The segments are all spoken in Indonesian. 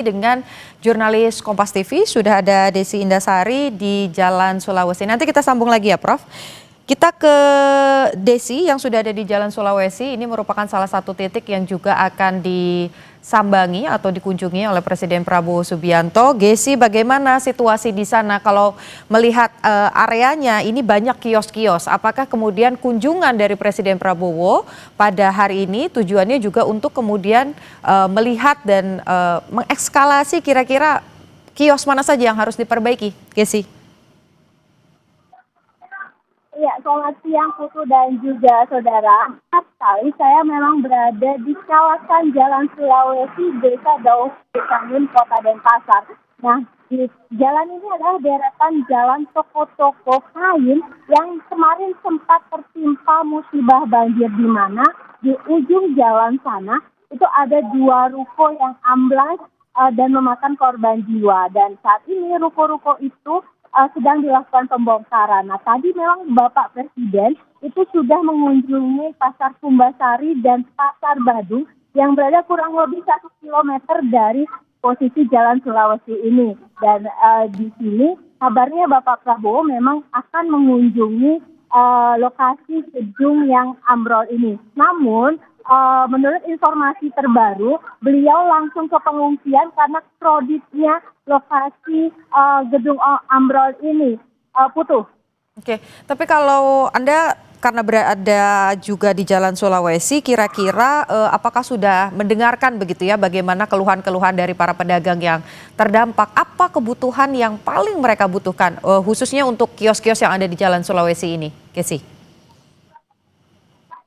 Dengan jurnalis Kompas TV sudah ada Desi Indasari di Jalan Sulawesi. Nanti kita sambung lagi ya, Prof. Kita ke Desi yang sudah ada di Jalan Sulawesi. Ini merupakan salah satu titik yang juga akan disambangi atau dikunjungi oleh Presiden Prabowo Subianto. Desi, bagaimana situasi di sana? Kalau melihat areanya, ini banyak kios-kios. Apakah kemudian kunjungan dari Presiden Prabowo pada hari ini tujuannya juga untuk kemudian melihat dan mengekskalasi kira-kira kios mana saja yang harus diperbaiki, Desi? Ya, selamat siang Putu dan juga saudara. Sekali saya memang berada di kawasan Jalan Sulawesi, Desa Dauh-Besangun, Kota Denpasar. Nah, di jalan ini adalah deretan jalan toko-toko kain yang kemarin sempat tertimpa musibah banjir, di mana di ujung jalan sana itu ada 2 ruko yang amblas dan memakan korban jiwa. Dan saat ini ruko-ruko itu sedang dilakukan pembongkaran. Nah, tadi memang Bapak Presiden itu sudah mengunjungi Pasar Kumbasari dan Pasar Badung yang berada kurang lebih 1 kilometer dari posisi Jalan Sulawesi ini. Dan di sini kabarnya Bapak Prabowo memang akan mengunjungi lokasi gedung yang ambrol ini. Namun menurut informasi terbaru, beliau langsung ke pengungsian karena kreditnya lokasi gedung ambrol ini. Putu. Oke, tapi kalau Anda karena berada juga di Jalan Sulawesi, kira-kira apakah sudah mendengarkan begitu ya bagaimana keluhan-keluhan dari para pedagang yang terdampak? Apa kebutuhan yang paling mereka butuhkan, khususnya untuk kios-kios yang ada di Jalan Sulawesi ini, Kesi?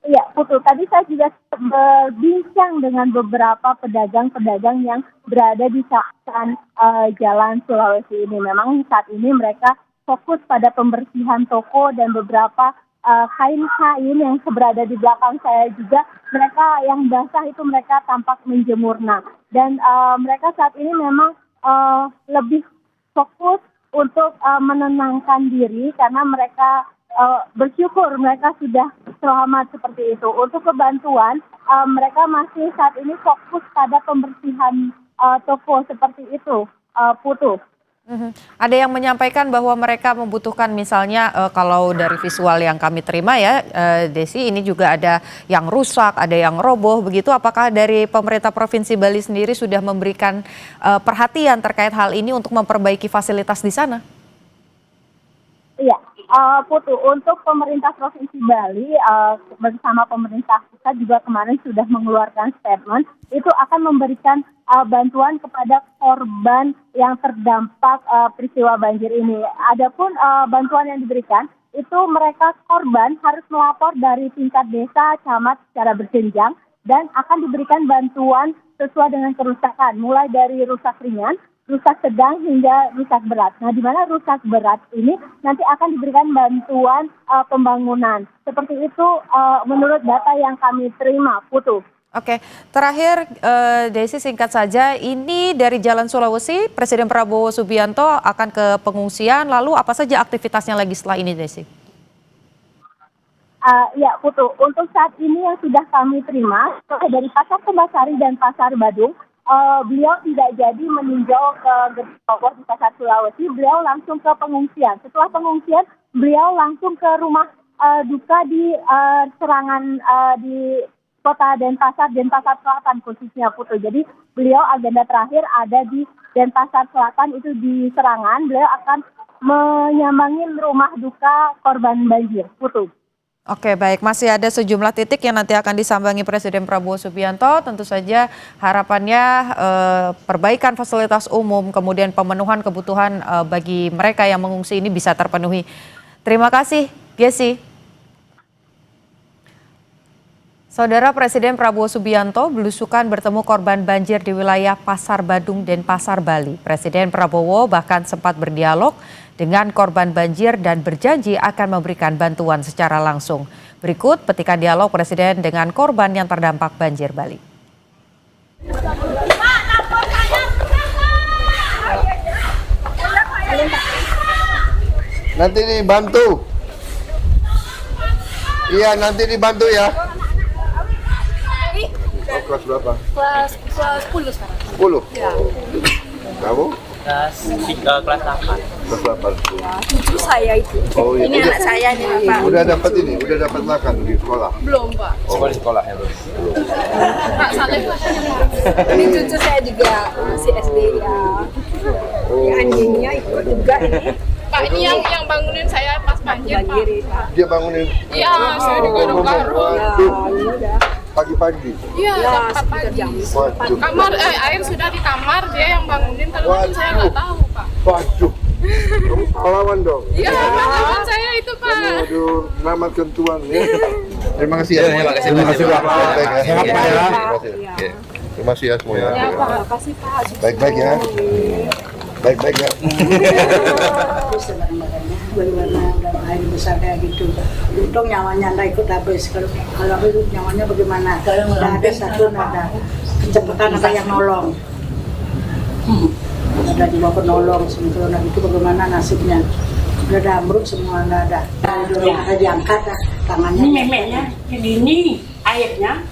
Iya, Putu. Tadi saya juga berbincang dengan beberapa pedagang-pedagang yang berada di kawasan Jalan Sulawesi ini. Memang saat ini mereka fokus pada pembersihan toko dan beberapa kain-kain yang berada di belakang saya juga. Mereka yang basah itu mereka tampak menjemurna. Dan mereka saat ini memang lebih fokus untuk menenangkan diri karena mereka bersyukur mereka sudah selamat seperti itu. Untuk kebantuan, mereka masih saat ini fokus pada pembersihan toko seperti itu, Putu. Ada yang menyampaikan bahwa mereka membutuhkan misalnya kalau dari visual yang kami terima ya, Desi, ini juga ada yang rusak, ada yang roboh begitu. Apakah dari pemerintah Provinsi Bali sendiri sudah memberikan perhatian terkait hal ini untuk memperbaiki fasilitas di sana? Iya. Putu, untuk pemerintah Provinsi Bali bersama pemerintah pusat juga kemarin sudah mengeluarkan statement itu akan memberikan bantuan kepada korban yang terdampak peristiwa banjir ini. Adapun bantuan yang diberikan itu mereka korban harus melapor dari tingkat desa, camat secara berjenjang dan akan diberikan bantuan sesuai dengan kerusakan, mulai dari rusak ringan, rusak sedang hingga rusak berat. Nah, di mana rusak berat ini nanti akan diberikan bantuan pembangunan. Seperti itu menurut data yang kami terima, Putu. Oke, terakhir Desi, singkat saja, ini dari Jalan Sulawesi, Presiden Prabowo Subianto akan ke pengungsian, lalu apa saja aktivitasnya lagi setelah ini, Desi? Ya, Putu, untuk saat ini yang sudah kami terima dari Pasar Kumbasari dan Pasar Badung, beliau tidak jadi meninjau ke gedung toko di Pasar Sulawesi, beliau langsung ke pengungsian. Setelah pengungsian, beliau langsung ke rumah duka di serangan di Kota Denpasar Selatan khususnya, Putu. Jadi beliau agenda terakhir ada di Denpasar Selatan, itu di Serangan. Beliau akan menyambangi rumah duka korban banjir, Putu. Oke, baik. Masih ada sejumlah titik yang nanti akan disambangi Presiden Prabowo Subianto. Tentu saja harapannya perbaikan fasilitas umum, kemudian pemenuhan kebutuhan bagi mereka yang mengungsi ini bisa terpenuhi. Terima kasih, Desi. Saudara, Presiden Prabowo Subianto belusukan bertemu korban banjir di wilayah Pasar Badung dan Pasar Bali. Presiden Prabowo bahkan sempat berdialog dengan korban banjir dan berjanji akan memberikan bantuan secara langsung. Berikut petikan dialog Presiden dengan korban yang terdampak banjir Bali. Nanti dibantu. Iya, nanti dibantu ya. Kelas berapa? Kelas 10 sekarang. Ya. Kamu? Kelas 8. Kelas 8. Cucu saya itu. Oh iya. Ini anak saya nih Pak. Udah dapat ini, udah dapat makan di sekolah. Belum Pak. Sekolah ya, Bro. Pak Saleh ini cucu saya juga masih SD ya. Ya anjingnya ikut juga ini. Pak, ini yang bangunin saya pas banjir, Pak. Dia bangunin. Iya, saya digaruk-garuk. Waduh. Pagi-pagi. Iya, jam 4 pagi. Waduh. Kamar, air sudah di kamar, dia yang bangunin. Kalau saya nggak tahu, Pak. Waduh. Kamu pahlawan dong. Iya, teman saya itu, Pak. Waduh, selamatkan Tuhan ya. Terima kasih ya. Terima kasih, Terima kasih Pak. Pak. Baik ya. Sehat, Pak, ya. Terima kasih. Terima kasih ya semuanya. Ya Pak, kasih Pak. Baik-baik ya. Baik-baik ya. Terus barang-barangnya bagaimana dalam air besar kayak gitu. Untung nyawanya nggak ikut habis. Kalau itu nyawanya bagaimana? Nggak ada satu, nggak ada kecepatan ada yang nolong. Ada dibawa penolong sebetulnya itu bagaimana nasibnya? Udah ada ambruk semua nggak ada. Ada diangkat tangannya. Ini memeknya ini airnya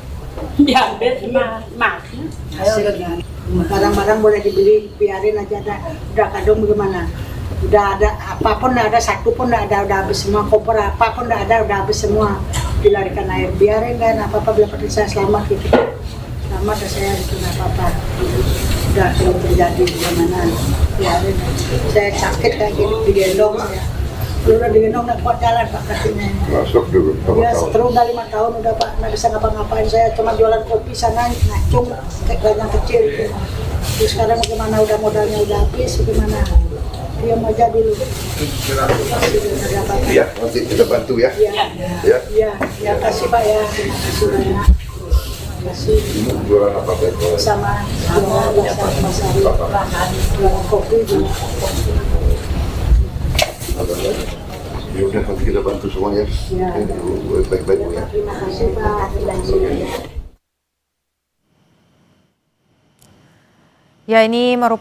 diambil sama mati. Hasilnya barang-barang boleh dibeli, biarin aja ada. Udah kadung bagaimana? Udah ada apapun, udah ada satu pun udah habis semua, koper apapun udah ada udah habis semua, dilarikan air, biarin kan apa-apa bila perlu saya selamat gitu, selamat dan saya itu nggak apa-apa, udah belum terjadi bagaimana, biarin, saya sakit kayak gini digendong saya, udah digendong nggak kuat jalan Pak kakinya. Masuk dulu. Iya, seteru udah 5 tahun udah Pak, nggak bisa ngapa-ngapain, saya cuma jualan kopi sana, ngacung kayak yang kecil gitu. Terus sekarang bagaimana udah modalnya udah habis, bagaimana? Diam aja dulu. Iya, nanti kita bantu ya. Iya, Ya. iya, ya kasih Pak ya, terima kasih banyak. Terima kasih Jualan apa baik? sama jualan kopi juga. Ya udah nanti kita bantu semuanya. Ya. Baik-baik ya. Terima kasih Pak. Ya, ini merupakan